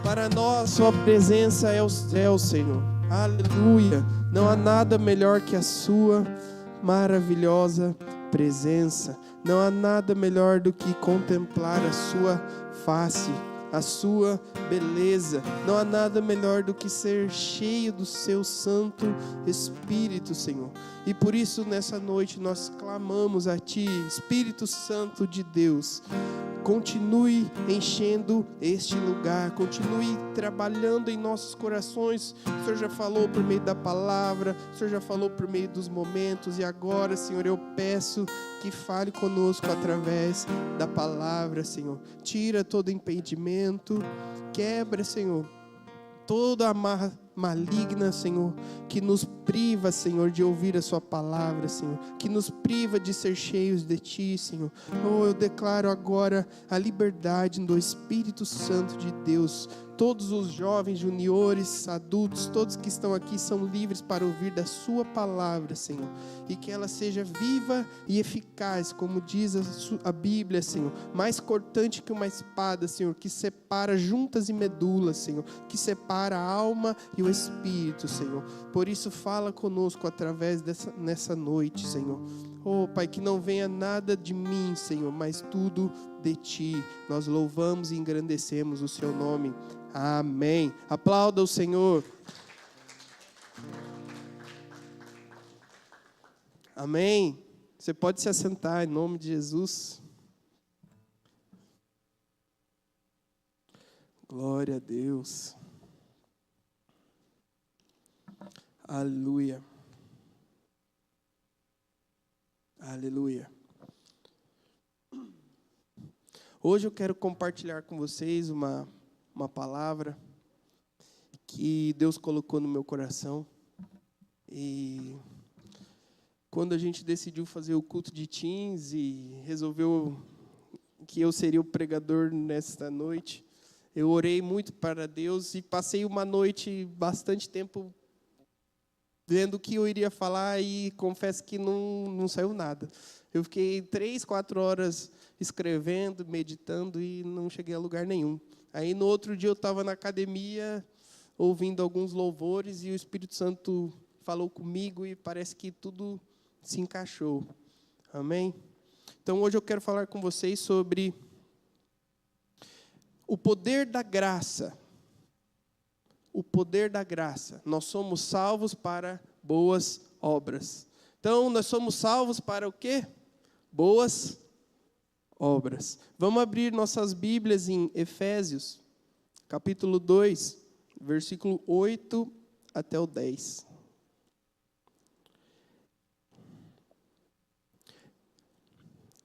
Para nós, sua presença é o céu, Senhor. Aleluia. Não há nada melhor que a sua maravilhosa presença. Não há nada melhor do que contemplar a sua face, a sua beleza. Não há nada melhor do que ser cheio do seu Santo Espírito, Senhor. E por isso, nessa noite, nós clamamos a Ti, Espírito Santo de Deus. Continue enchendo este lugar, continue trabalhando em nossos corações. O Senhor já falou por meio da palavra, o Senhor já falou por meio dos momentos, e agora, Senhor, eu peço que fale conosco através da palavra, Senhor. Tira todo impedimento, quebra, Senhor, toda amarra maligna, Senhor, que nos priva, Senhor, de ouvir a sua palavra, Senhor, que nos priva de ser cheios de Ti, Senhor. Oh, eu declaro agora a liberdade do Espírito Santo de Deus. Todos os jovens, juniores, adultos, todos que estão aqui são livres para ouvir da sua palavra, Senhor, e que ela seja viva e eficaz, como diz a Bíblia, Senhor, mais cortante que uma espada, Senhor, que separa juntas e medulas, Senhor, que separa a alma e o Espírito, Senhor. Por isso fala conosco através nessa noite, Senhor. Oh, Pai, que não venha nada de mim, Senhor, mas tudo de Ti. Nós louvamos e engrandecemos o Seu nome. Amém. Aplauda o Senhor. Amém. Você pode se assentar em nome de Jesus. Glória a Deus. Aleluia. Aleluia. Hoje eu quero compartilhar com vocês uma palavra que Deus colocou no meu coração. E quando a gente decidiu fazer o culto de teens e resolveu que eu seria o pregador nesta noite, eu orei muito para Deus e passei uma noite, bastante tempo, vendo o que eu iria falar, e confesso que não saiu nada. Eu fiquei 3, 4 horas escrevendo, meditando e não cheguei a lugar nenhum. Aí no outro dia eu estava na academia, ouvindo alguns louvores, e o Espírito Santo falou comigo e parece que tudo se encaixou. Amém? Então hoje eu quero falar com vocês sobre o poder da graça. O poder da graça. Nós somos salvos para boas obras. Então, nós somos salvos para o quê? Boas obras. Vamos abrir nossas Bíblias em Efésios, capítulo 2, versículo 8 até o 10.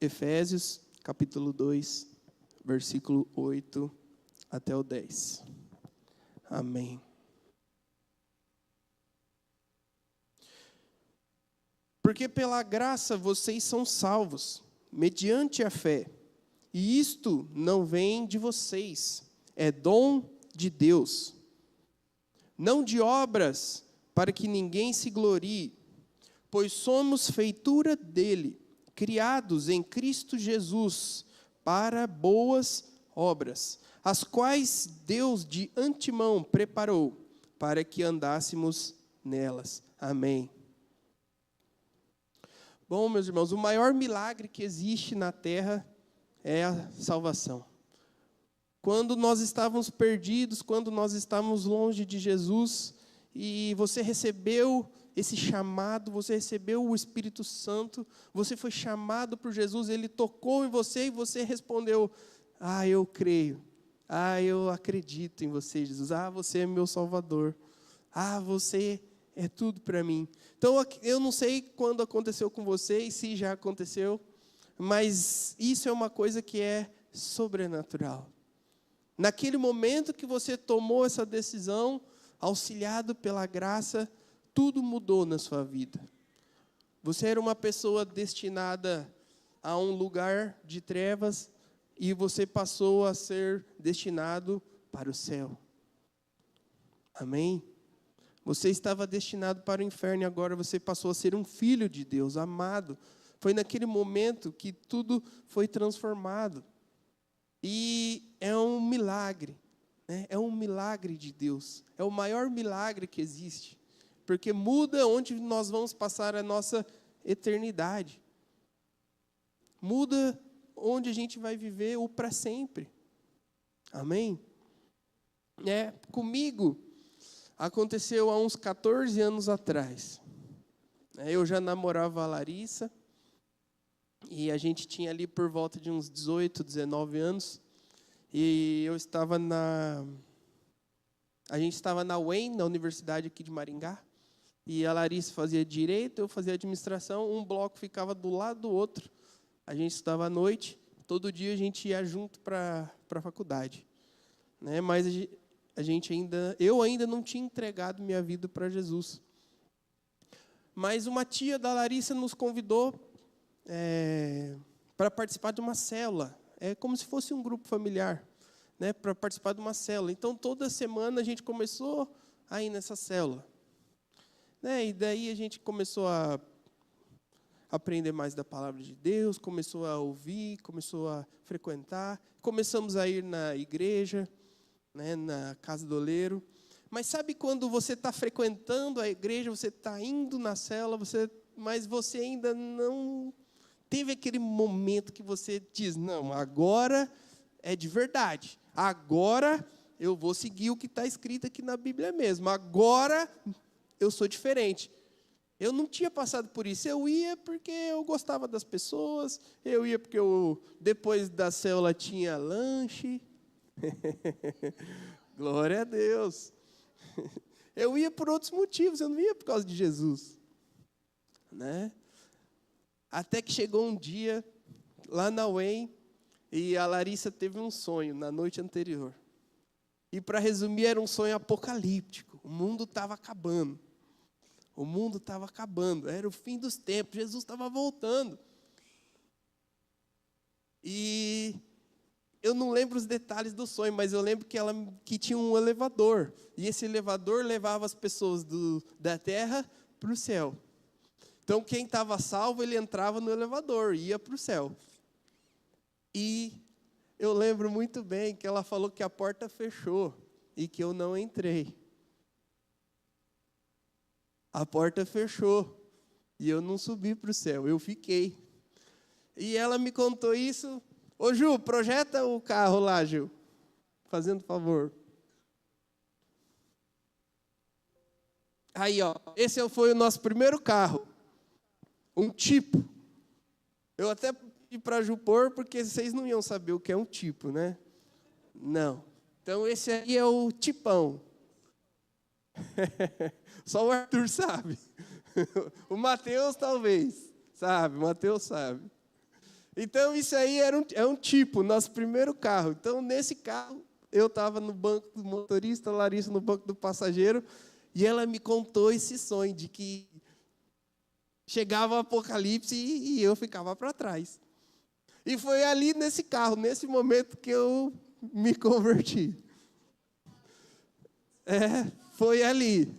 Efésios, capítulo 2, versículo 8 até o 10. Amém. Porque pela graça vocês são salvos, mediante a fé. E isto não vem de vocês, é dom de Deus. Não de obras, para que ninguém se glorie, pois somos feitura dele, criados em Cristo Jesus, para boas obras, as quais Deus de antemão preparou, para que andássemos nelas. Amém. Bom, meus irmãos, o maior milagre que existe na terra é a salvação. Quando nós estávamos perdidos, quando nós estávamos longe de Jesus, e você recebeu esse chamado, você recebeu o Espírito Santo, você foi chamado por Jesus, Ele tocou em você e você respondeu: ah, eu creio, ah, eu acredito em você, Jesus, ah, você é meu Salvador, ah, você é tudo para mim. Então, eu não sei quando aconteceu com você e se já aconteceu, mas isso é uma coisa que é sobrenatural. Naquele momento que você tomou essa decisão, auxiliado pela graça, tudo mudou na sua vida. Você era uma pessoa destinada a um lugar de trevas e você passou a ser destinado para o céu. Amém? Você estava destinado para o inferno e agora você passou a ser um filho de Deus, amado. Foi naquele momento que tudo foi transformado. E é um milagre. né? É um milagre de Deus. É o maior milagre que existe. Porque muda onde nós vamos passar a nossa eternidade. Muda onde a gente vai viver o para sempre. Amém? Comigo, aconteceu há uns 14 anos atrás. Eu já namorava a Larissa, e a gente tinha ali por volta de uns 18, 19 anos, e a gente estava na UEM, na universidade aqui de Maringá, e a Larissa fazia direito, eu fazia administração, um bloco ficava do lado do outro. A gente estudava à noite, todo dia a gente ia junto para a faculdade. Né? Mas eu ainda não tinha entregado minha vida para Jesus. Mas uma tia da Larissa nos convidou para participar de uma célula. É como se fosse um grupo familiar, né? Para participar de uma célula. Então, toda semana a gente começou a ir nessa célula. Né? E daí a gente começou a aprender mais da palavra de Deus, começou a ouvir, começou a frequentar. Começamos a ir na igreja, né, na Casa do Oleiro. Mas sabe quando você está frequentando a igreja, você está indo na célula, mas você ainda não teve aquele momento que você diz, não, agora é de verdade. Agora eu vou seguir o que está escrito aqui na Bíblia mesmo. Agora eu sou diferente. Eu não tinha passado por isso. Eu ia porque eu gostava das pessoas. Eu ia porque depois da célula tinha lanche. Glória a Deus. Eu ia por outros motivos. Eu não ia por causa de Jesus. Né? Até que chegou um dia, lá na UEM, e a Larissa teve um sonho na noite anterior. E, para resumir, era um sonho apocalíptico. O mundo estava acabando. O mundo estava acabando. Era o fim dos tempos. Jesus estava voltando. E eu não lembro os detalhes do sonho, mas eu lembro que tinha um elevador. E esse elevador levava as pessoas da terra para o céu. Então, quem estava salvo, ele entrava no elevador, ia para o céu. E eu lembro muito bem que ela falou que a porta fechou e que eu não entrei. A porta fechou e eu não subi para o céu, eu fiquei. E ela me contou isso. Ô, Ju, projeta o carro lá, Gil. Fazendo favor. Aí, ó, esse foi o nosso primeiro carro. Um tipo. Eu até pedi para a Ju pôr, porque vocês não iam saber o que é um tipo, né? Não. Então, esse aí é o tipão. Só o Arthur sabe. O Mateus, talvez. Sabe, o Mateus sabe. Então, isso aí é um tipo, nosso primeiro carro. Então, nesse carro, eu estava no banco do motorista, a Larissa no banco do passageiro, e ela me contou esse sonho de que chegava o apocalipse e eu ficava para trás. E foi ali nesse carro, nesse momento, que eu me converti. Foi ali.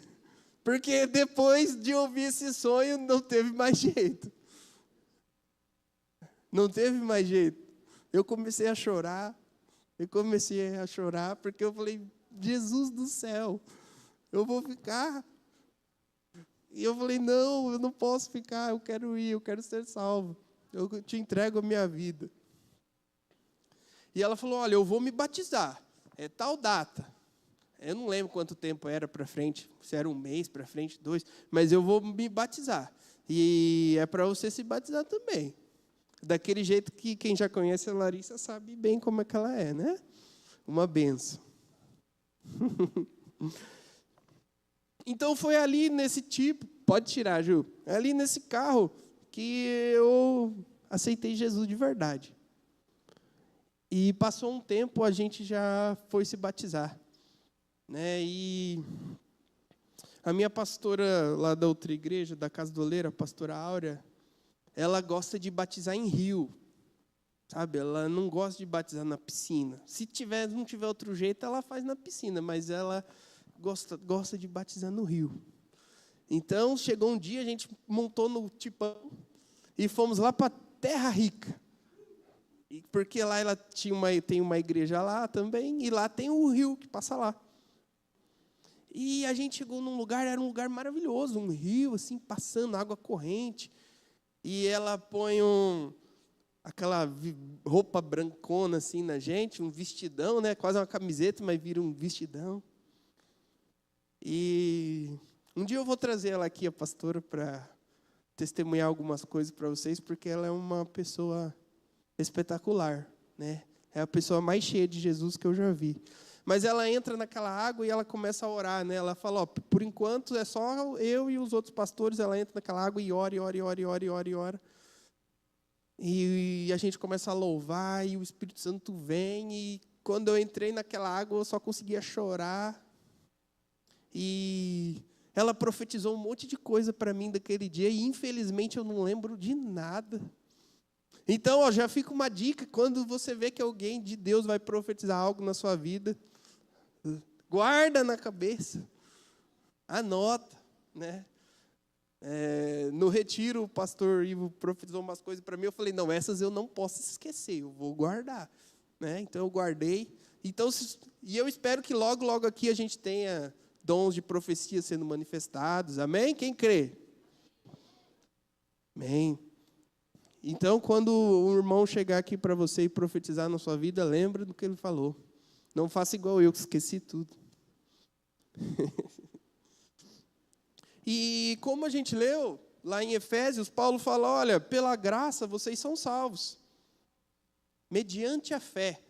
Porque depois de ouvir esse sonho, não teve mais jeito. Não teve mais jeito. Eu comecei a chorar. Porque eu falei, Jesus do céu, eu vou ficar. E eu falei, não, eu não posso ficar, eu quero ir, eu quero ser salvo. Eu te entrego a minha vida. E ela falou, olha, eu vou me batizar. É tal data. Eu não lembro quanto tempo era para frente, se era um mês para frente, 2, mas eu vou me batizar. E é para você se batizar também. Daquele jeito que quem já conhece a Larissa sabe bem como é que ela é, né? Uma benção. Então foi ali nesse tipo, pode tirar, Ju, ali nesse carro que eu aceitei Jesus de verdade. E passou um tempo, a gente já foi se batizar. Né? E a minha pastora lá da outra igreja, da Casa do Oleiro, a pastora Áurea, ela gosta de batizar em rio, sabe? Ela não gosta de batizar na piscina. Se não tiver outro jeito, ela faz na piscina, mas ela gosta de batizar no rio. Então, chegou um dia, a gente montou no tipão e fomos lá para Terra Rica. Porque lá ela tem uma igreja lá também, e lá tem um rio que passa lá. E a gente chegou num lugar, era um lugar maravilhoso, um rio assim, passando, água corrente. E ela põe aquela roupa brancona assim na gente, um vestidão, né? Quase uma camiseta, mas vira um vestidão. E um dia eu vou trazer ela aqui, a pastora, para testemunhar algumas coisas para vocês, porque ela é uma pessoa espetacular, né? É a pessoa mais cheia de Jesus que eu já vi. Mas ela entra naquela água e ela começa a orar, né? Ela fala, por enquanto é só eu e os outros pastores. Ela entra naquela água e ora, e ora, e ora, e ora, e ora, e ora. E a gente começa a louvar e o Espírito Santo vem. E quando eu entrei naquela água, eu só conseguia chorar. E ela profetizou um monte de coisa para mim daquele dia e infelizmente eu não lembro de nada. Então, já fica uma dica, quando você vê que alguém de Deus vai profetizar algo na sua vida, guarda na cabeça, anota, né? No retiro, o pastor Ivo profetizou umas coisas para mim, eu falei, não, essas eu não posso esquecer, eu vou guardar, né? Então, eu guardei. Então, e eu espero que logo, logo aqui a gente tenha dons de profecia sendo manifestados, amém? Quem crê? Amém. Então, quando o irmão chegar aqui para você e profetizar na sua vida, lembra do que ele falou. Não faça igual eu, que esqueci tudo. E como a gente leu, lá em Efésios, Paulo fala, olha, pela graça vocês são salvos, mediante a fé.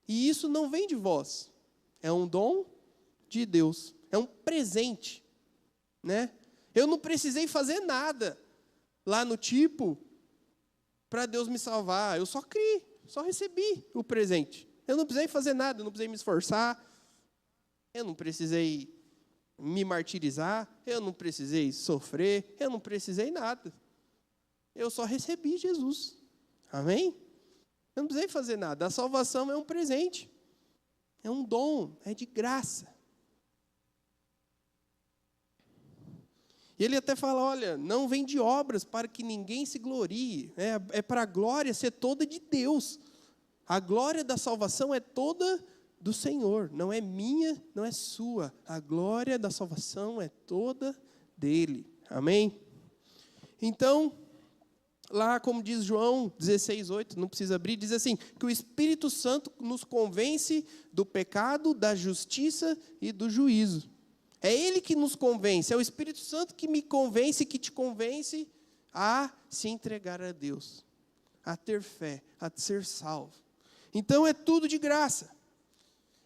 E isso não vem de vós, é um dom de Deus, é um presente, né? Eu não precisei fazer nada lá no tipo para Deus me salvar. Eu só criei, só recebi o presente. Eu não precisei fazer nada, eu não precisei me esforçar, eu não precisei me martirizar, eu não precisei sofrer, eu não precisei nada. Eu só recebi Jesus. Amém? Eu não precisei fazer nada. A salvação é um presente, é um dom, é de graça. E ele até fala, olha, não vem de obras para que ninguém se glorie. É para a glória ser toda de Deus. A glória da salvação é toda do Senhor. Não é minha, não é sua. A glória da salvação é toda dele. Amém? Então, lá como diz João 16:8, não precisa abrir, diz assim, que o Espírito Santo nos convence do pecado, da justiça e do juízo. É Ele que nos convence, é o Espírito Santo que me convence, que te convence a se entregar a Deus, a ter fé, a ser salvo. Então é tudo de graça.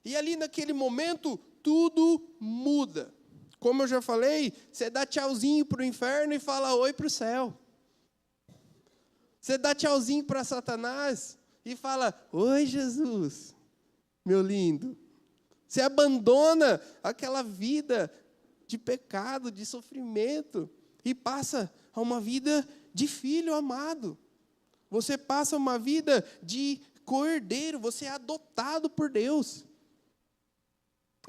E ali naquele momento, tudo muda. Como eu já falei, você dá tchauzinho para o inferno e fala oi para o céu. Você dá tchauzinho para Satanás e fala, oi Jesus, meu lindo. Você abandona aquela vida de pecado, de sofrimento, e passa a uma vida de filho amado. Você passa uma vida de cordeiro, você é adotado por Deus.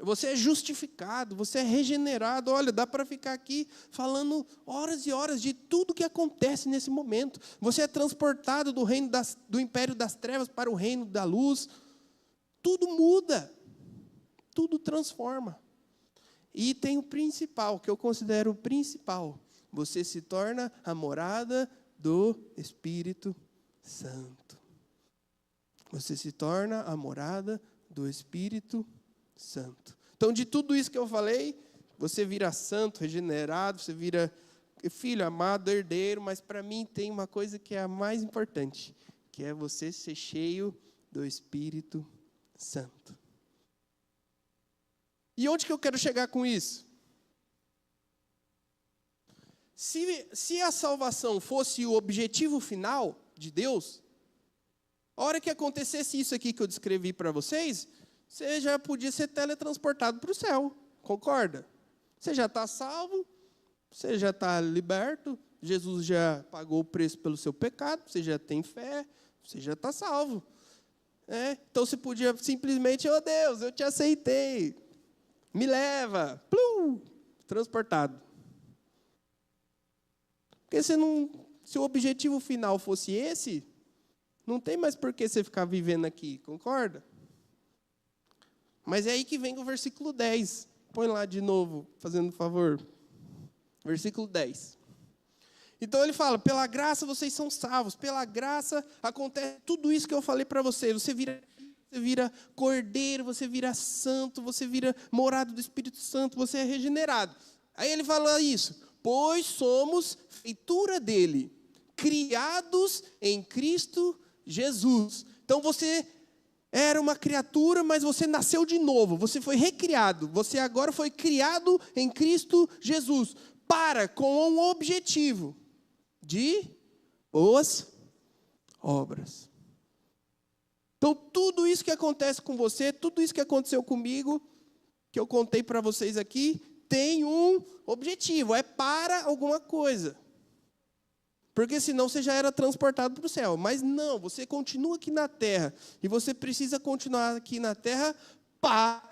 Você é justificado, você é regenerado. Olha, dá para ficar aqui falando horas e horas de tudo que acontece nesse momento. Você é transportado do reino do império das trevas para o reino da luz. Tudo muda. Tudo transforma. E tem o principal, que eu considero o principal. Você se torna a morada do Espírito Santo. Você se torna a morada do Espírito Santo. Então, de tudo isso que eu falei, você vira santo, regenerado, você vira filho amado, herdeiro, mas para mim tem uma coisa que é a mais importante, que é você ser cheio do Espírito Santo. E onde que eu quero chegar com isso? Se a salvação fosse o objetivo final de Deus, a hora que acontecesse isso aqui que eu descrevi para vocês, você já podia ser teletransportado para o céu, concorda? Você já está salvo, você já está liberto, Jesus já pagou o preço pelo seu pecado, você já tem fé, você já está salvo. Então você podia simplesmente, oh Deus, eu te aceitei. Me leva, plum, transportado. Porque se o objetivo final fosse esse, não tem mais por que você ficar vivendo aqui, concorda? Mas é aí que vem o versículo 10. Põe lá de novo, fazendo um favor. Versículo 10. Então ele fala, pela graça vocês são salvos, pela graça acontece tudo isso que eu falei para vocês. Você vira cordeiro, você vira santo, você vira morado do Espírito Santo, você é regenerado. Aí ele fala isso, pois somos feitura dele, criados em Cristo Jesus. Então você era uma criatura, mas você nasceu de novo, você foi recriado, você agora foi criado em Cristo Jesus, com um objetivo de boas obras. Então, tudo isso que acontece com você, tudo isso que aconteceu comigo, que eu contei para vocês aqui, tem um objetivo, é para alguma coisa. Porque senão você já era transportado para o céu. Mas não, você continua aqui na terra. E você precisa continuar aqui na terra para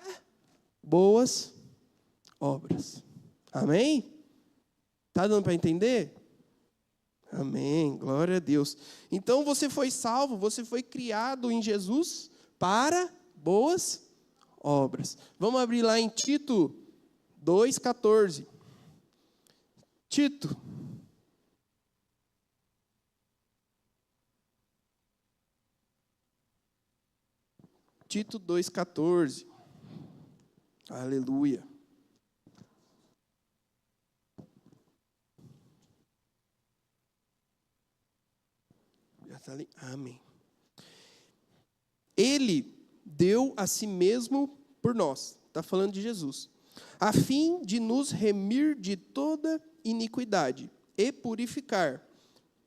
boas obras. Amém? Está dando para entender? Amém, glória a Deus. Então você foi salvo, você foi criado em Jesus para boas obras. Vamos abrir lá em Tito 2,14. Tito 2,14. Aleluia. Já está ali. Amém. Ele deu a si mesmo por nós. Está falando de Jesus. A fim de nos remir de toda iniquidade e purificar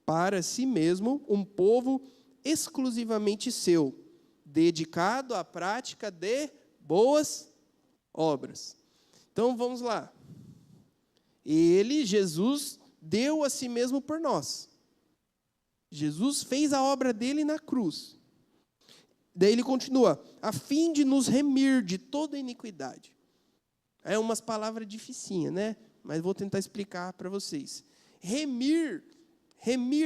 para si mesmo um povo exclusivamente seu, dedicado à prática de boas obras. Então vamos lá. Ele, Jesus, deu a si mesmo por nós. Jesus fez a obra dele na cruz. Daí ele continua, a fim de nos remir de toda iniquidade. É umas palavras dificinhas, né? Mas vou tentar explicar para vocês. Remir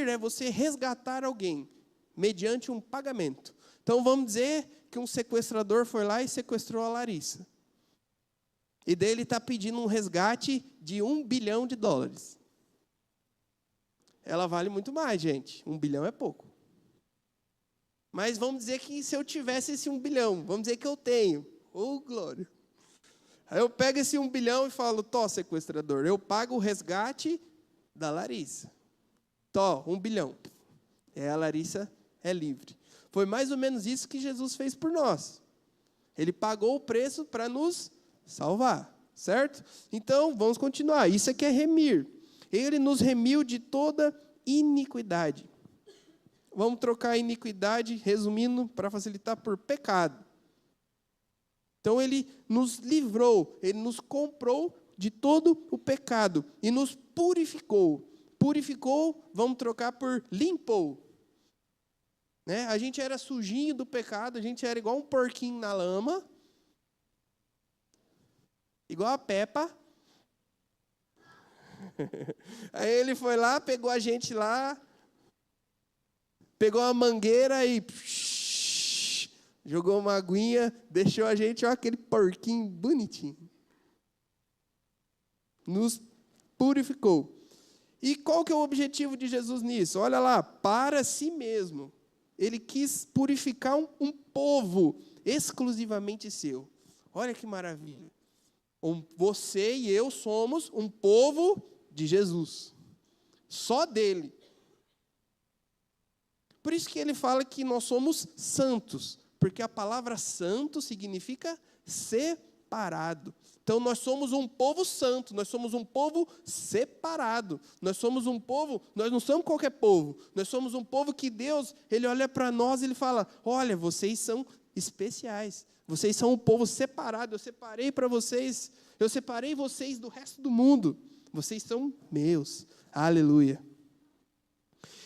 é você resgatar alguém mediante um pagamento. Então, vamos dizer que um sequestrador foi lá e sequestrou a Larissa. E daí ele está pedindo um resgate de $1 bilhão. Ela vale muito mais, gente. 1 bilhão é pouco. Mas vamos dizer que se eu tivesse esse 1 bilhão, vamos dizer que eu tenho. Oh, glória. Aí eu pego esse 1 bilhão e falo, tó, sequestrador, eu pago o resgate da Larissa. Tó, 1 bilhão. A Larissa é livre. Foi mais ou menos isso que Jesus fez por nós. Ele pagou o preço para nos salvar, certo? Então, vamos continuar. Isso aqui é remir. Ele nos remiu de toda iniquidade. Vamos trocar a iniquidade, resumindo, para facilitar, por pecado. Então, ele nos livrou, ele nos comprou de todo o pecado e nos purificou. Purificou, vamos trocar por limpou. Né? A gente era sujinho do pecado, a gente era igual um porquinho na lama, igual a Peppa. Aí ele foi lá, pegou a gente lá, pegou uma mangueira e jogou uma aguinha, deixou a gente, ó, aquele porquinho bonitinho. Nos purificou. E qual que é o objetivo de Jesus nisso? Olha lá, para si mesmo. Ele quis purificar um povo exclusivamente seu. Olha que maravilha. Você e eu somos um povo de Jesus. Só dele. Por isso que ele fala que nós somos santos. Porque a palavra santo significa separado. Então nós somos um povo santo, nós somos um povo separado. Nós somos um povo, nós não somos qualquer povo. Nós somos um povo que Deus, ele olha para nós e ele fala, olha, vocês são especiais. Vocês são um povo separado. Eu separei para vocês, eu separei vocês do resto do mundo. Vocês são meus. Aleluia.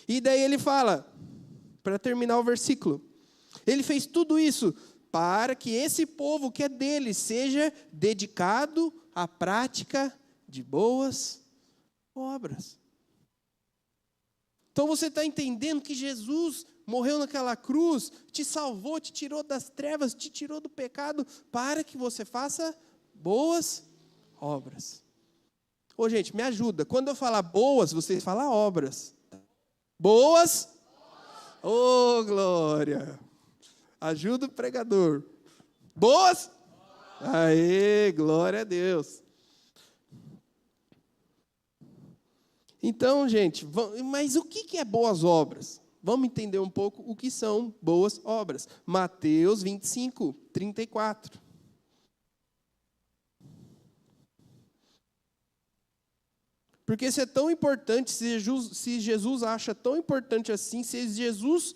E daí ele fala, para terminar o versículo, ele fez tudo isso para que esse povo que é dele seja dedicado à prática de boas obras. Então você está entendendo que Jesus morreu naquela cruz, te salvou, te tirou das trevas, te tirou do pecado, para que você faça boas obras. Ô, gente, me ajuda. Quando eu falar boas, vocês falam obras. Boas? Ô, glória. Ajuda o pregador. Boas? Aê, glória a Deus. Então, gente, mas o que é boas obras? Vamos entender um pouco o que são boas obras. Mateus 25, 34. Porque se é tão importante, se Jesus acha tão importante assim, se Jesus,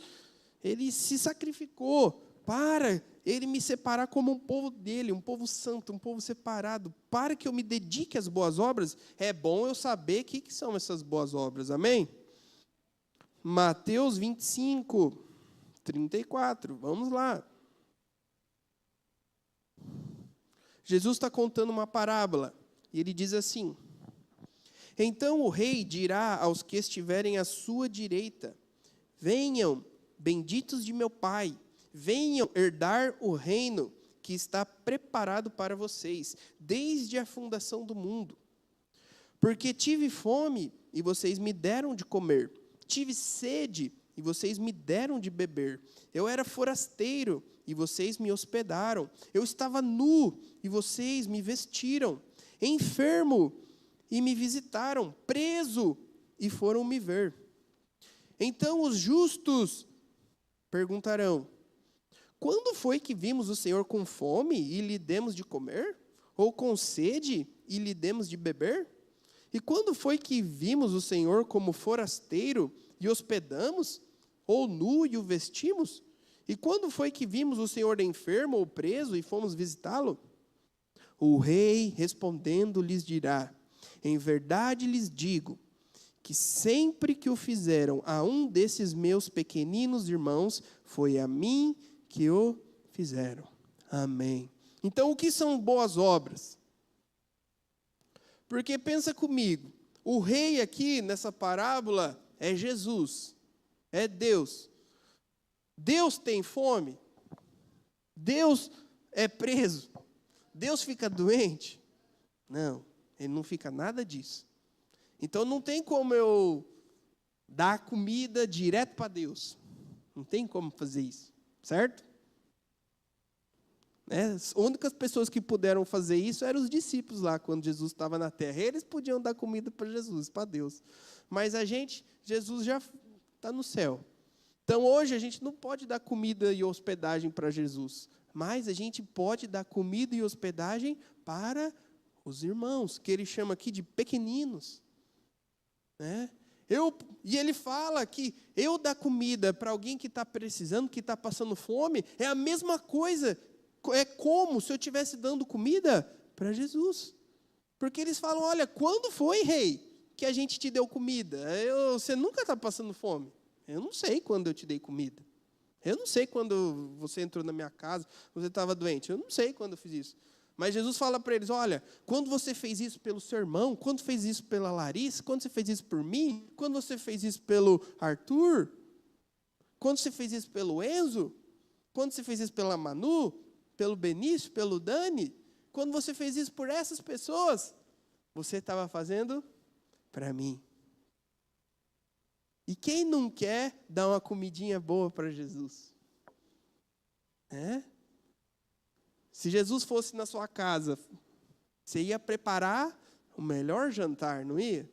ele se sacrificou para ele me separar como um povo dele, um povo santo, um povo separado, para que eu me dedique às boas obras, é bom eu saber o que são essas boas obras, amém? Mateus 25, 34, vamos lá. Jesus está contando uma parábola, e ele diz assim: então o rei dirá aos que estiverem à sua direita: venham, benditos de meu Pai, venham herdar o reino que está preparado para vocês, desde a fundação do mundo. Porque tive fome, e vocês me deram de comer. Tive sede, e vocês me deram de beber. Eu era forasteiro, e vocês me hospedaram. Eu estava nu, e vocês me vestiram. Enfermo, e me visitaram. Preso, e foram me ver. Então os justos perguntarão: quando foi que vimos o Senhor com fome e lhe demos de comer? Ou com sede e lhe demos de beber? E quando foi que vimos o Senhor como forasteiro e hospedamos? Ou nu e o vestimos? E quando foi que vimos o Senhor enfermo ou preso e fomos visitá-lo? O rei respondendo lhes dirá: em verdade lhes digo, que sempre que o fizeram a um desses meus pequeninos irmãos, foi a mim que o fizeram. Amém. Então, o que são boas obras? Porque pensa comigo, o rei aqui nessa parábola é Jesus, é Deus. Deus tem fome? Deus é preso? Deus fica doente? Não, ele não fica nada disso. Então não tem como eu dar comida direto para Deus. Não tem como fazer isso, certo? As únicas pessoas que puderam fazer isso eram os discípulos lá, quando Jesus estava na terra. Eles podiam dar comida para Jesus, para Deus. Mas Jesus já está no céu. Então hoje a gente não pode dar comida e hospedagem para Jesus. Mas a gente pode dar comida e hospedagem para os irmãos, que ele chama aqui de pequeninos. E ele fala que eu dar comida para alguém que está precisando, que está passando fome, é a mesma coisa. É como se eu estivesse dando comida para Jesus. Porque eles falam: olha, quando foi, rei, que a gente te deu comida? Você nunca está passando fome. Eu não sei quando eu te dei comida. Eu não sei quando você entrou na minha casa, você estava doente. Eu não sei quando eu fiz isso. Mas Jesus fala para eles: olha, quando você fez isso pelo seu irmão, quando fez isso pela Larissa, quando você fez isso por mim, quando você fez isso pelo Arthur, quando você fez isso pelo Enzo, quando você fez isso pela Manu, pelo Benício, pelo Dani, quando você fez isso por essas pessoas, você estava fazendo para mim. E quem não quer dar uma comidinha boa para Jesus? Se Jesus fosse na sua casa, você ia preparar o melhor jantar, não ia?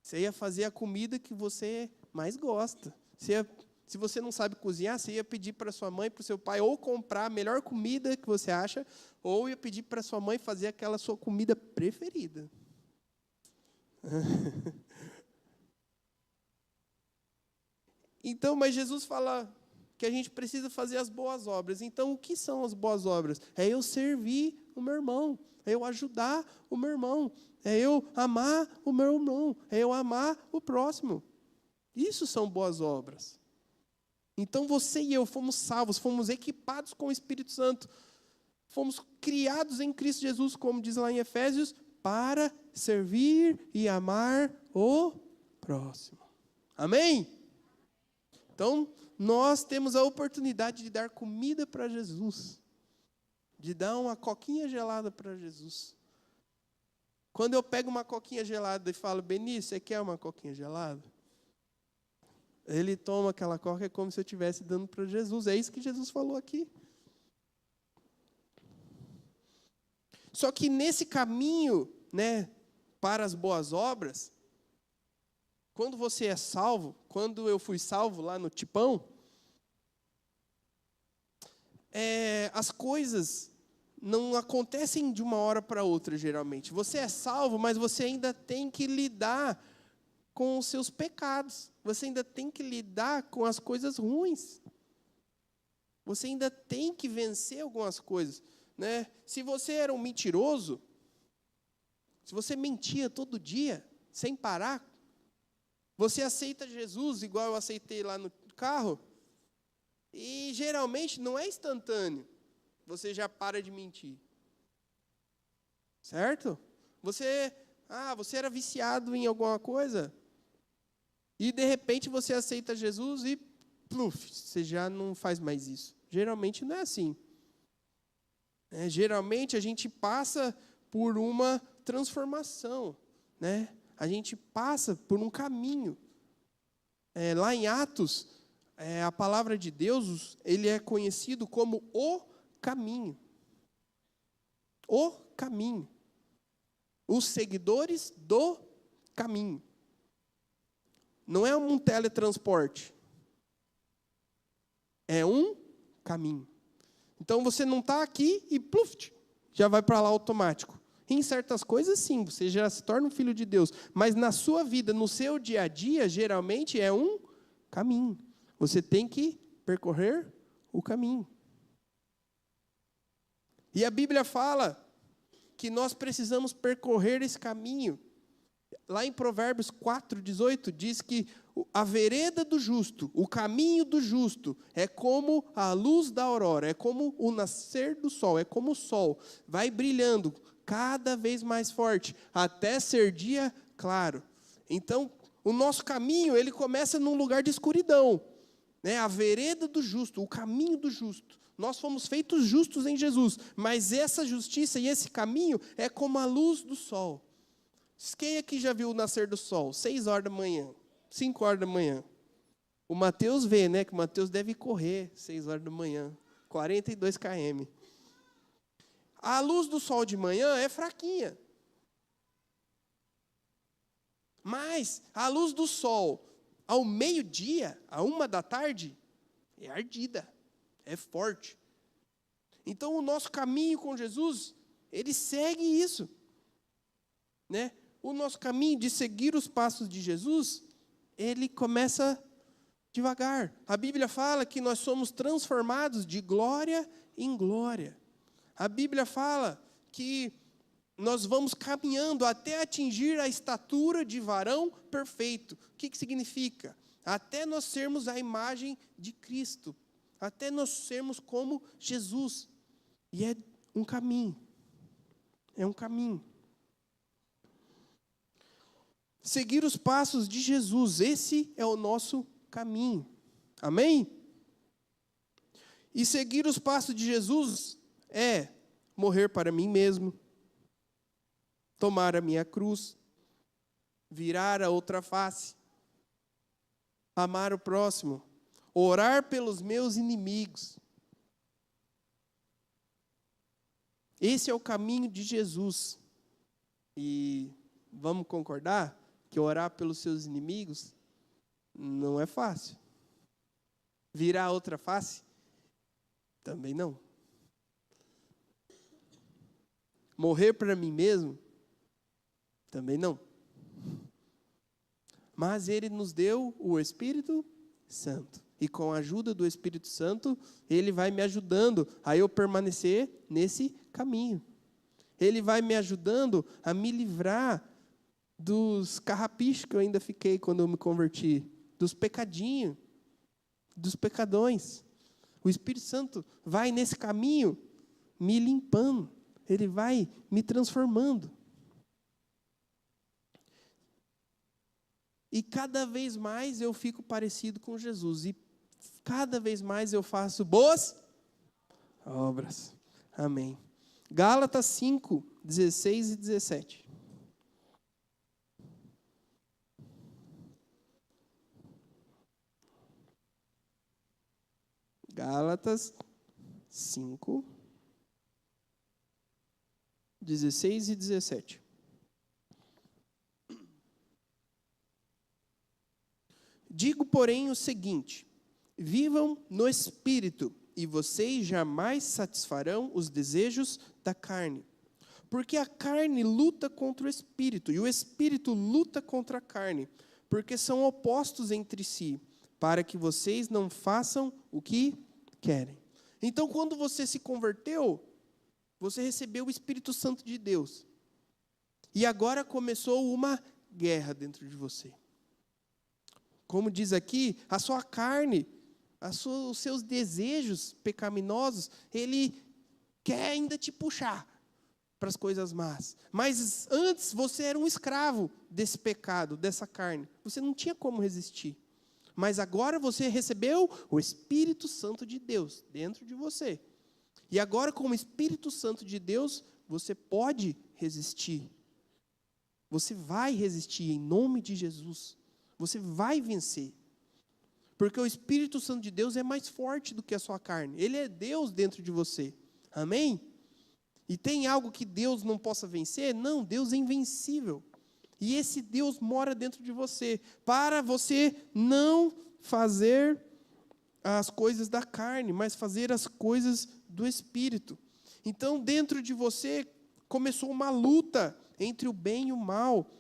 Você ia fazer a comida que você mais gosta. Se você não sabe cozinhar, você ia pedir para sua mãe, para o seu pai, ou comprar a melhor comida que você acha, ou ia pedir para sua mãe fazer aquela sua comida preferida. Então, mas Jesus fala que a gente precisa fazer as boas obras. Então, o que são as boas obras? É eu servir o meu irmão, é eu ajudar o meu irmão, é eu amar o meu irmão, é eu amar o próximo. Isso são boas obras. Então, você e eu fomos salvos, fomos equipados com o Espírito Santo, fomos criados em Cristo Jesus, como diz lá em Efésios, para servir e amar o próximo. Amém? Então, nós temos a oportunidade de dar comida para Jesus, de dar uma coquinha gelada para Jesus. Quando eu pego uma coquinha gelada e falo, Benício, você quer uma coquinha gelada? Ele toma aquela coca, é como se eu estivesse dando para Jesus. É isso que Jesus falou aqui. Só que nesse caminho, né, para as boas obras, quando você é salvo, quando eu fui salvo lá no Tipão, as coisas não acontecem de uma hora para outra, geralmente. Você é salvo, mas você ainda tem que lidar com os seus pecados. Você ainda tem que lidar com as coisas ruins. Você ainda tem que vencer algumas coisas, né? Se você era um mentiroso, se você mentia todo dia, sem parar, você aceita Jesus, igual eu aceitei lá no carro, e geralmente não é instantâneo. Você já para de mentir. Certo? Você era viciado em alguma coisa, e de repente você aceita Jesus e, pluf, você já não faz mais isso. Geralmente não é assim. Geralmente a gente passa por uma transformação, né? A gente passa por um caminho. Lá em Atos, a palavra de Deus, ele é conhecido como o caminho. O caminho. Os seguidores do caminho. Não é um teletransporte. É um caminho. Então você não está aqui e pluf, já vai para lá automático. Em certas coisas, sim, você já se torna um filho de Deus. Mas na sua vida, no seu dia a dia, geralmente é um caminho. Você tem que percorrer o caminho. E a Bíblia fala que nós precisamos percorrer esse caminho. Lá em Provérbios 4:18 diz que a vereda do justo, o caminho do justo, é como a luz da aurora, é como o nascer do sol, é como o sol, vai brilhando cada vez mais forte, até ser dia claro. Então, o nosso caminho, ele começa num lugar de escuridão, né? A vereda do justo, o caminho do justo. Nós fomos feitos justos em Jesus, mas essa justiça e esse caminho é como a luz do sol. Quem aqui já viu o nascer do sol? 6 horas da manhã, 5 horas da manhã. O Mateus vê, né? Que o Mateus deve correr 6 horas da manhã, 42 km. A luz do sol de manhã é fraquinha. Mas a luz do sol ao meio-dia, à 1h, é ardida, é forte. Então o nosso caminho com Jesus, ele segue isso, né? O nosso caminho de seguir os passos de Jesus, ele começa devagar. A Bíblia fala que nós somos transformados de glória em glória. A Bíblia fala que nós vamos caminhando até atingir a estatura de varão perfeito. O que significa? Até nós sermos a imagem de Cristo. Até nós sermos como Jesus. E é um caminho. É um caminho. Seguir os passos de Jesus, esse é o nosso caminho. Amém? E seguir os passos de Jesus é morrer para mim mesmo, tomar a minha cruz, virar a outra face, amar o próximo, orar pelos meus inimigos. Esse é o caminho de Jesus. E vamos concordar que orar pelos seus inimigos não é fácil. Virar a outra face? Também não. Morrer para mim mesmo? Também não. Mas Ele nos deu o Espírito Santo. E com a ajuda do Espírito Santo, Ele vai me ajudando a eu permanecer nesse caminho. Ele vai me ajudando a me livrar dos carrapichos que eu ainda fiquei quando eu me converti. Dos pecadinhos, dos pecadões. O Espírito Santo vai nesse caminho me limpando. Ele vai me transformando. E cada vez mais eu fico parecido com Jesus. E cada vez mais eu faço boas obras. Amém. Gálatas 5, 16 e 17. Gálatas 5, 16 e 17. Digo, porém, o seguinte: vivam no Espírito, e vocês jamais satisfarão os desejos da carne. Porque a carne luta contra o Espírito, e o Espírito luta contra a carne, porque são opostos entre si, para que vocês não façam o que querem. Então, quando você se converteu, você recebeu o Espírito Santo de Deus. E agora começou uma guerra dentro de você. Como diz aqui, a sua carne, os seus desejos pecaminosos, ele quer ainda te puxar para as coisas más. Mas antes você era um escravo desse pecado, dessa carne. Você não tinha como resistir. Mas agora você recebeu o Espírito Santo de Deus dentro de você. E agora, com o Espírito Santo de Deus, você pode resistir. Você vai resistir em nome de Jesus. Você vai vencer. Porque o Espírito Santo de Deus é mais forte do que a sua carne. Ele é Deus dentro de você. Amém? E tem algo que Deus não possa vencer? Não, Deus é invencível. E esse Deus mora dentro de você, para você não fazer as coisas da carne, mas fazer as coisas do Espírito. Então, dentro de você, começou uma luta entre o bem e o mal,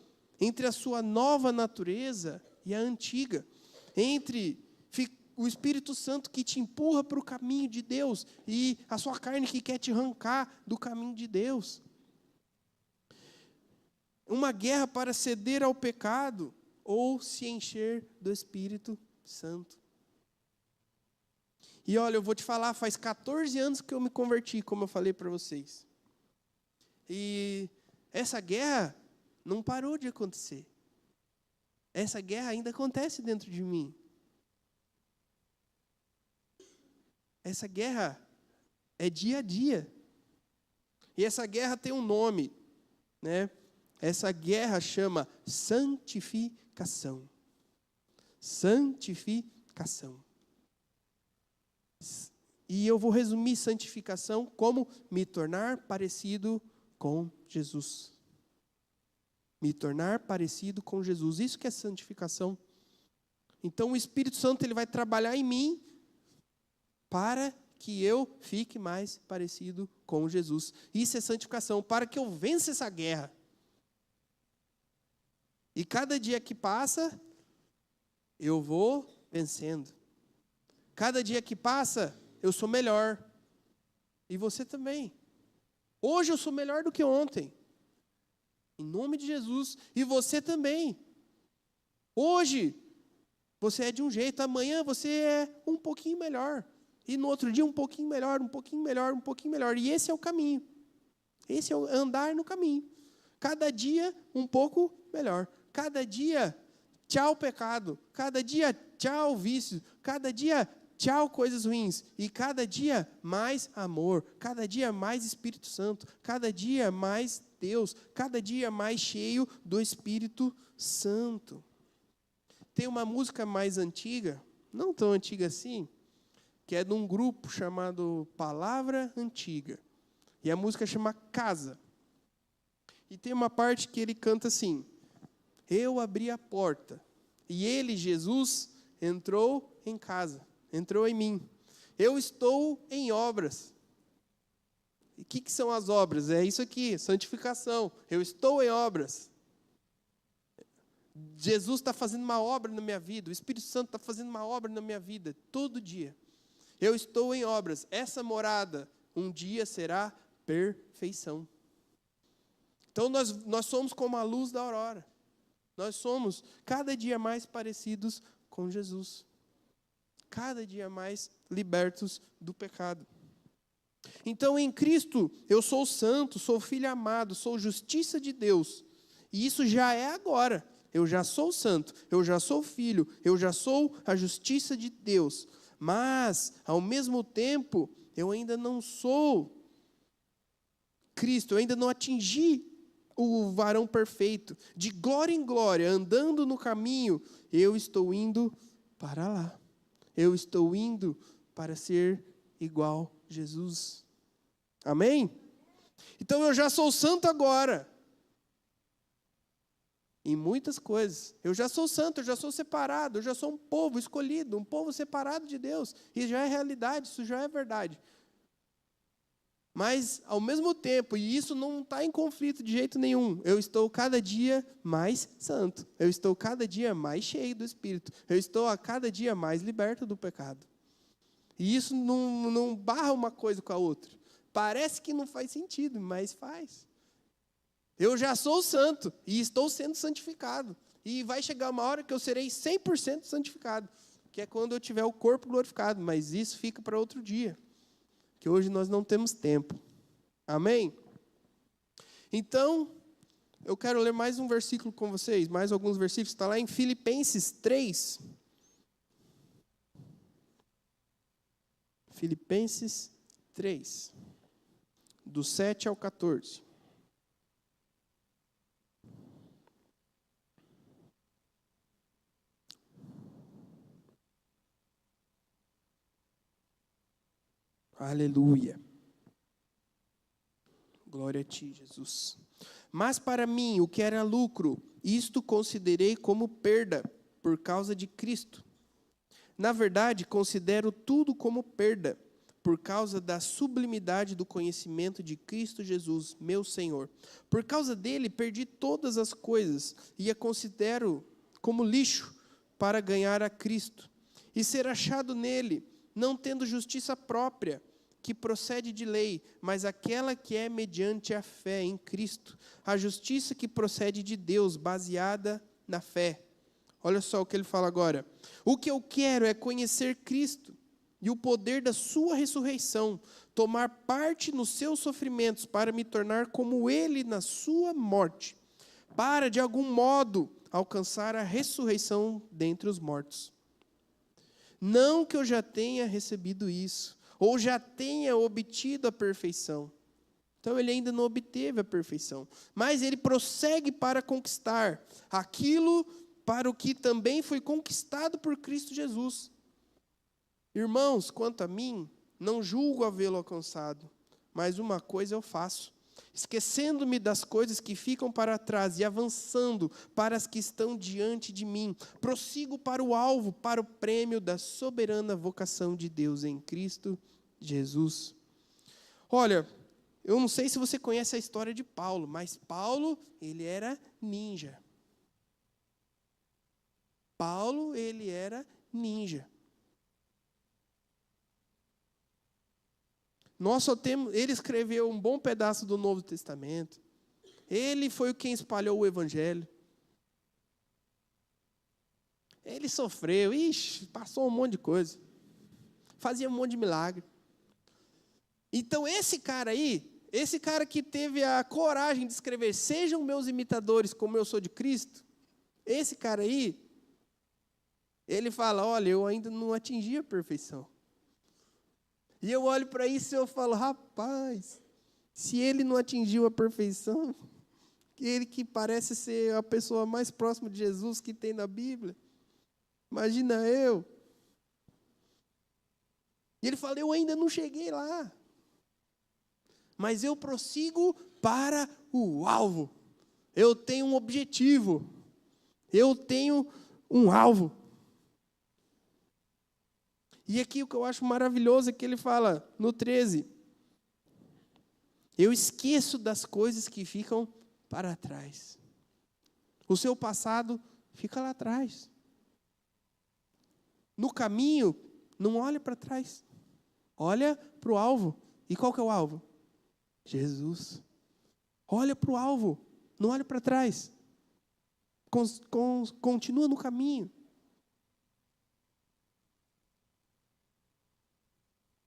entre a sua nova natureza e a antiga, entre o Espírito Santo que te empurra para o caminho de Deus e a sua carne que quer te arrancar do caminho de Deus. Uma guerra para ceder ao pecado ou se encher do Espírito Santo. E olha, eu vou te falar, faz 14 anos que eu me converti, como eu falei para vocês. E essa guerra não parou de acontecer. Essa guerra ainda acontece dentro de mim. Essa guerra é dia a dia. E essa guerra tem um nome, né? Essa guerra chama santificação. Santificação. E eu vou resumir santificação como me tornar parecido com Jesus. Me tornar parecido com Jesus. Isso que é santificação. Então o Espírito Santo ele vai trabalhar em mim para que eu fique mais parecido com Jesus. Isso é santificação, para que eu vença essa guerra. E cada dia que passa, eu vou vencendo. Cada dia que passa, eu sou melhor. E você também. Hoje eu sou melhor do que ontem. Em nome de Jesus. E você também. Hoje, você é de um jeito. Amanhã você é um pouquinho melhor. E no outro dia um pouquinho melhor, um pouquinho melhor, um pouquinho melhor. E esse é o caminho. Esse é o andar no caminho. Cada dia um pouco melhor. Cada dia, tchau pecado. Cada dia, tchau vício. Cada dia, tchau coisas ruins. E cada dia, mais amor. Cada dia, mais Espírito Santo. Cada dia, mais Deus. Cada dia, mais cheio do Espírito Santo. Tem uma música mais antiga, não tão antiga assim, que é de um grupo chamado Palavra Antiga. E a música chama Casa. E tem uma parte que ele canta assim: eu abri a porta, e ele, Jesus, entrou em casa, entrou em mim. Eu estou em obras. E o que são as obras? É isso aqui, santificação. Eu estou em obras. Jesus está fazendo uma obra na minha vida, o Espírito Santo está fazendo uma obra na minha vida, todo dia. Eu estou em obras. Essa morada, um dia será perfeição. Então nós somos como a luz da aurora. Nós somos cada dia mais parecidos com Jesus. Cada dia mais libertos do pecado. Então em Cristo eu sou santo, sou filho amado, sou justiça de Deus. E isso já é agora. Eu já sou santo, eu já sou filho, eu já sou a justiça de Deus. Mas, ao mesmo tempo, eu ainda não sou Cristo, eu ainda não atingi o varão perfeito. De glória em glória, andando no caminho, eu estou indo para lá. Eu estou indo para ser igual a Jesus. Amém? Então eu já sou santo agora. Em muitas coisas. Eu já sou santo, eu já sou separado, eu já sou um povo escolhido, um povo separado de Deus. Isso já é realidade, isso já é verdade. Mas, ao mesmo tempo, e isso não está em conflito de jeito nenhum, eu estou cada dia mais santo. Eu estou cada dia mais cheio do Espírito. Eu estou a cada dia mais liberto do pecado. E isso não barra uma coisa com a outra. Parece que não faz sentido, mas faz. Eu já sou santo e estou sendo santificado. E vai chegar uma hora que eu serei 100% santificado, que é quando eu tiver o corpo glorificado, mas isso fica para outro dia, que hoje nós não temos tempo. Amém? Então, eu quero ler mais um versículo com vocês, mais alguns versículos, está lá em Filipenses 3. Filipenses 3, do 7 ao 14. Aleluia. Glória a ti, Jesus. Mas para mim, o que era lucro, isto considerei como perda, por causa de Cristo. Na verdade, considero tudo como perda, por causa da sublimidade do conhecimento de Cristo Jesus, meu Senhor. Por causa dele, perdi todas as coisas, e a considero como lixo, para ganhar a Cristo, e ser achado nele, não tendo justiça própria, que procede de lei, mas aquela que é mediante a fé em Cristo, a justiça que procede de Deus, baseada na fé. Olha só o que ele fala agora. O que eu quero é conhecer Cristo e o poder da sua ressurreição, tomar parte nos seus sofrimentos para me tornar como ele na sua morte, para de algum modo alcançar a ressurreição dentre os mortos. Não que eu já tenha recebido isso, ou já tenha obtido a perfeição. Então ele ainda não obteve a perfeição, mas ele prossegue para conquistar aquilo para o que também foi conquistado por Cristo Jesus. Irmãos, quanto a mim, não julgo havê-lo alcançado, mas uma coisa eu faço, esquecendo-me das coisas que ficam para trás e avançando para as que estão diante de mim, prossigo para o alvo, para o prêmio da soberana vocação de Deus em Cristo Jesus. Olha, eu não sei se você conhece a história de Paulo, mas Paulo, ele era ninja. Paulo, ele era ninja. Nós só temos, ele escreveu um bom pedaço do Novo Testamento. Ele foi quem espalhou o Evangelho. Ele sofreu, passou um monte de coisa. Fazia um monte de milagre. Então esse cara aí, esse cara que teve a coragem de escrever, sejam meus imitadores como eu sou de Cristo, esse cara aí, ele fala, olha, eu ainda não atingi a perfeição. E eu olho para isso e eu falo, rapaz, se ele não atingiu a perfeição, ele que parece ser a pessoa mais próxima de Jesus que tem na Bíblia, imagina eu. E ele fala, eu ainda não cheguei lá, mas eu prossigo para o alvo. Eu tenho um objetivo, eu tenho um alvo. E aqui o que eu acho maravilhoso é que ele fala, no 13, eu esqueço das coisas que ficam para trás. O seu passado fica lá atrás. No caminho, não olha para trás. Olha para o alvo. E qual que é o alvo? Jesus. Olha para o alvo, não olha para trás. Continua no caminho.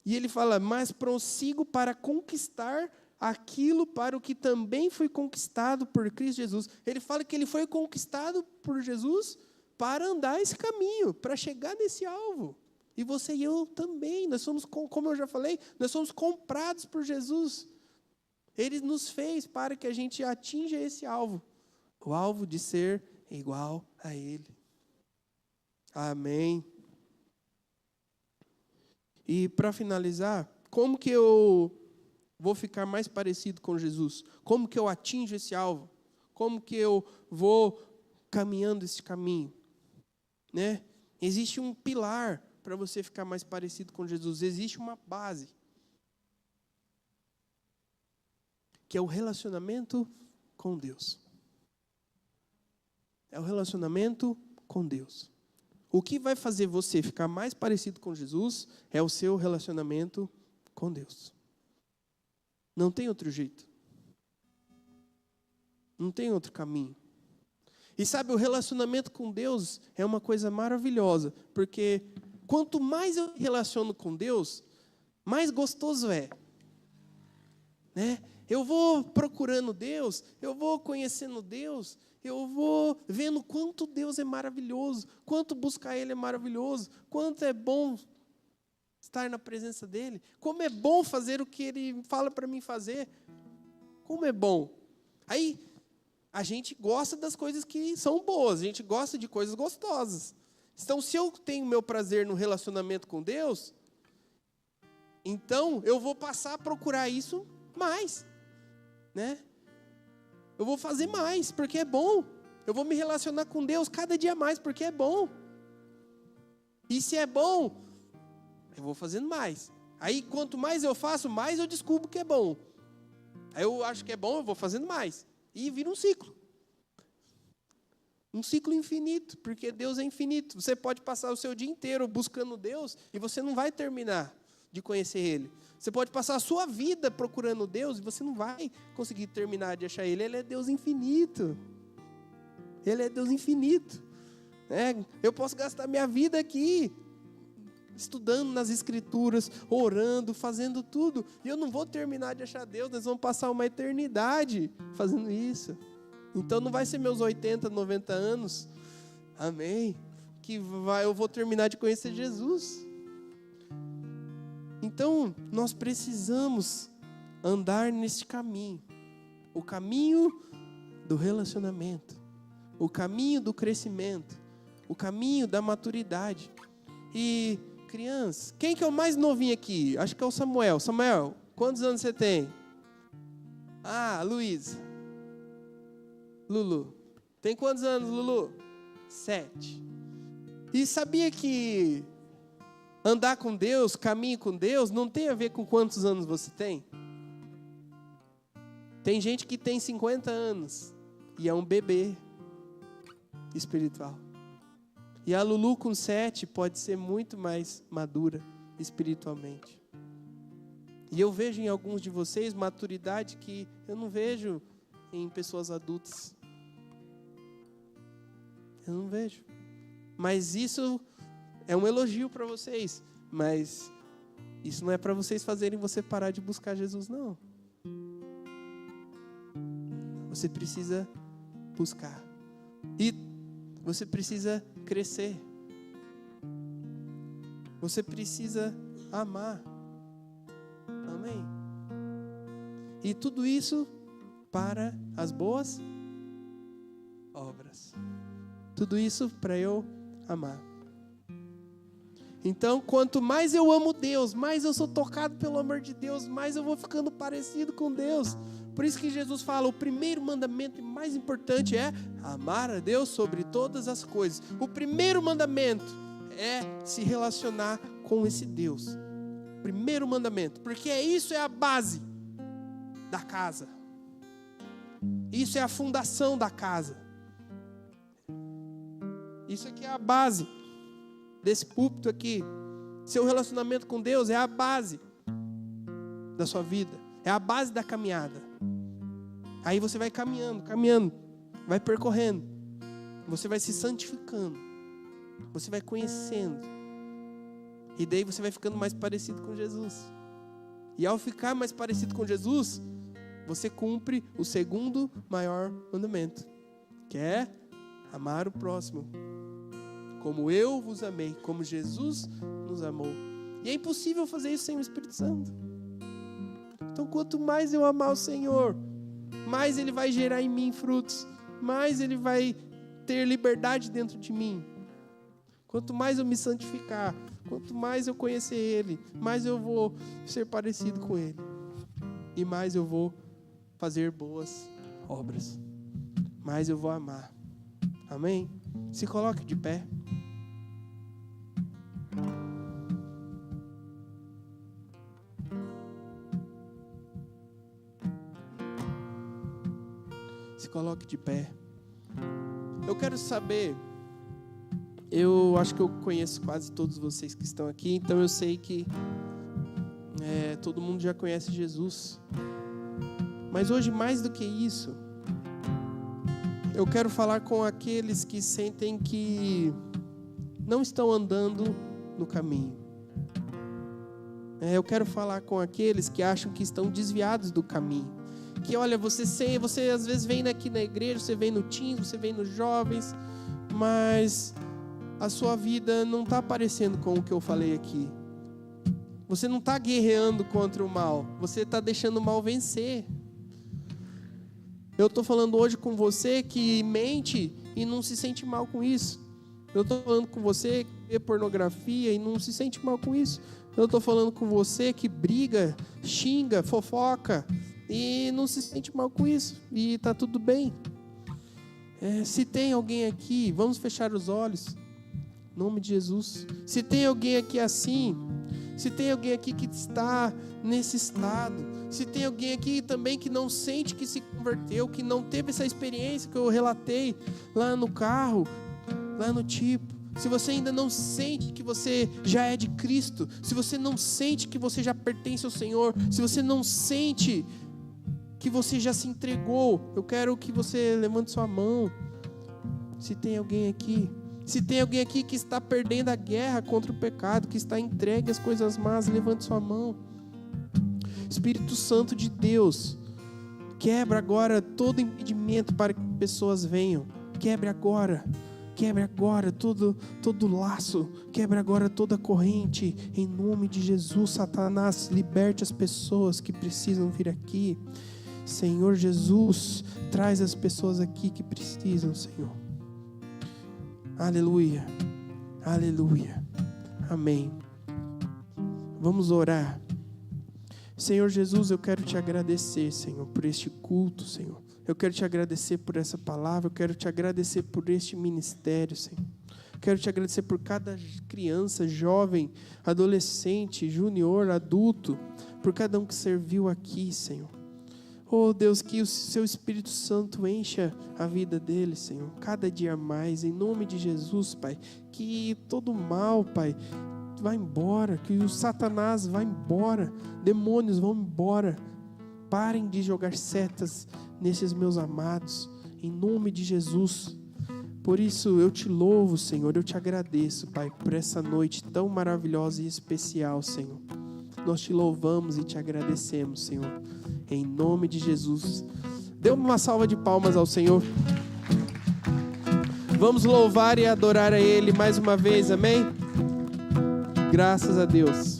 E ele fala, mas prossigo para conquistar aquilo para o que também foi conquistado por Cristo Jesus. Ele fala que ele foi conquistado por Jesus para andar esse caminho, para chegar nesse alvo. E você e eu também. Nós somos, como eu já falei, nós somos comprados por Jesus. Ele nos fez para que a gente atinja esse alvo. O alvo de ser igual a Ele. Amém. E para finalizar, como que eu vou ficar mais parecido com Jesus? Como que eu atinjo esse alvo? Como que eu vou caminhando esse caminho? Né? Existe um pilar para você ficar mais parecido com Jesus. Existe uma base. Que é o relacionamento com Deus. É o relacionamento com Deus. O que vai fazer você ficar mais parecido com Jesus é o seu relacionamento com Deus. Não tem outro jeito. Não tem outro caminho. E sabe, o relacionamento com Deus é uma coisa maravilhosa, porque quanto mais eu me relaciono com Deus, mais gostoso é. Né? Eu vou procurando Deus, eu vou conhecendo Deus, eu vou vendo quanto Deus é maravilhoso, quanto buscar Ele é maravilhoso, quanto é bom estar na presença dEle, como é bom fazer o que Ele fala para mim fazer, como é bom. Aí, a gente gosta das coisas que são boas, a gente gosta de coisas gostosas. Então, se eu tenho meu prazer no relacionamento com Deus, então eu vou passar a procurar isso mais, né? Eu vou fazer mais, porque é bom. Eu vou me relacionar com Deus cada dia mais, porque é bom. E se é bom, eu vou fazendo mais. Aí, quanto mais eu faço, mais eu descubro que é bom. Aí eu acho que é bom, eu vou fazendo mais. E vira um ciclo. Um ciclo infinito, porque Deus é infinito. Você pode passar o seu dia inteiro buscando Deus e você não vai terminar de conhecer Ele. Você pode passar a sua vida procurando Deus e você não vai conseguir terminar de achar Ele. Ele é Deus infinito. Ele é Deus infinito. Eu posso gastar minha vida aqui, estudando nas Escrituras, orando, fazendo tudo, e eu não vou terminar de achar Deus. Nós vamos passar uma eternidade fazendo isso. Então não vai ser meus 80, 90 anos, amém, que eu vou terminar de conhecer Jesus. Então nós precisamos andar nesse caminho, o caminho do relacionamento, o caminho do crescimento, o caminho da maturidade. E crianças, quem que é o mais novinho aqui? Acho que é o Samuel. Samuel, quantos anos você tem? Luiz. Lulu. Tem quantos anos, Lulu? 7. E sabia que andar com Deus, caminho com Deus, não tem a ver com quantos anos você tem? Tem gente que tem 50 anos e é um bebê espiritual. E a Lulu com 7 pode ser muito mais madura espiritualmente. E eu vejo em alguns de vocês maturidade que eu não vejo em pessoas adultas. Eu não vejo. Mas isso é um elogio para vocês. Mas isso não é para vocês fazerem você parar de buscar Jesus, não. Você precisa buscar. E você precisa crescer. Você precisa amar. Amém? E tudo isso para as boas obras. Tudo isso para eu amar. Então, quanto mais eu amo Deus, mais eu sou tocado pelo amor de Deus, mais eu vou ficando parecido com Deus. Por isso que Jesus fala, o primeiro mandamento e mais importante é amar a Deus sobre todas as coisas. O primeiro mandamento é se relacionar com esse Deus. Primeiro mandamento, porque isso é a base da casa. Isso é a fundação da casa. Isso aqui é a base desse púlpito aqui. Seu relacionamento com Deus é a base da sua vida. É a base da caminhada. Aí você vai caminhando, vai percorrendo. Você vai se santificando. Você vai conhecendo. E daí você vai ficando mais parecido com Jesus. E ao ficar mais parecido com Jesus, você cumpre o segundo maior mandamento, que é amar o próximo como eu vos amei, como Jesus nos amou. E é impossível fazer isso sem o Espírito Santo. Então, quanto mais eu amar o Senhor, mais Ele vai gerar em mim frutos, mais Ele vai ter liberdade dentro de mim. Quanto mais eu me santificar, quanto mais eu conhecer Ele, mais eu vou ser parecido com Ele. E mais eu vou fazer boas obras. Mais eu vou amar. Amém? Se coloque de pé. Se coloque de pé. Eu quero saber, eu acho que eu conheço quase todos vocês que estão aqui, então eu sei que todo mundo já conhece Jesus. Mas hoje, mais do que isso, eu quero falar com aqueles que sentem que não estão andando no caminho. Eu quero falar com aqueles que acham que estão desviados do caminho. Que olha, você às vezes vem aqui na igreja, você vem no Teens, você vem nos jovens, mas a sua vida não está parecendo com o que eu falei aqui. Você não está guerreando contra o mal, você está deixando o mal vencer. Eu estou falando hoje com você que mente e não se sente mal com isso. Eu estou falando com você que vê pornografia e não se sente mal com isso. Eu estou falando com você que briga, xinga, fofoca e não se sente mal com isso. E está tudo bem. Se tem alguém aqui, vamos fechar os olhos. Em nome de Jesus. Se tem alguém aqui assim, se tem alguém aqui que está nesse estado, se tem alguém aqui também que não sente que se converteu, que não teve essa experiência que eu relatei lá no carro, lá no tipo, se você ainda não sente que você já é de Cristo, se você não sente que você já pertence ao Senhor, se você não sente que você já se entregou, eu quero que você levante sua mão. Se tem alguém aqui, se tem alguém aqui que está perdendo a guerra contra o pecado, que está entregue às coisas más, levante sua mão. Espírito Santo de Deus, quebra agora todo impedimento para que pessoas venham. Quebre agora todo laço, quebre agora toda corrente, em nome de Jesus. Satanás, liberte as pessoas que precisam vir aqui. Senhor Jesus, traz as pessoas aqui que precisam, Senhor. Aleluia, aleluia, amém. Vamos orar. Senhor Jesus, eu quero te agradecer, Senhor, por este culto, Senhor. Eu quero te agradecer por essa palavra, eu quero te agradecer por este ministério, Senhor. Eu quero te agradecer por cada criança, jovem, adolescente, júnior, adulto, por cada um que serviu aqui, Senhor. Oh Deus, que o seu Espírito Santo encha a vida deles, Senhor, cada dia mais, em nome de Jesus, Pai. Que todo mal, Pai, vá embora, que o Satanás vá embora, demônios vão embora. Parem de jogar setas nesses meus amados, em nome de Jesus. Por isso eu te louvo, Senhor, eu te agradeço, Pai, por essa noite tão maravilhosa e especial, Senhor. Nós te louvamos e te agradecemos, Senhor, em nome de Jesus. Dê uma salva de palmas ao Senhor. Vamos louvar e adorar a Ele mais uma vez, amém? Graças a Deus.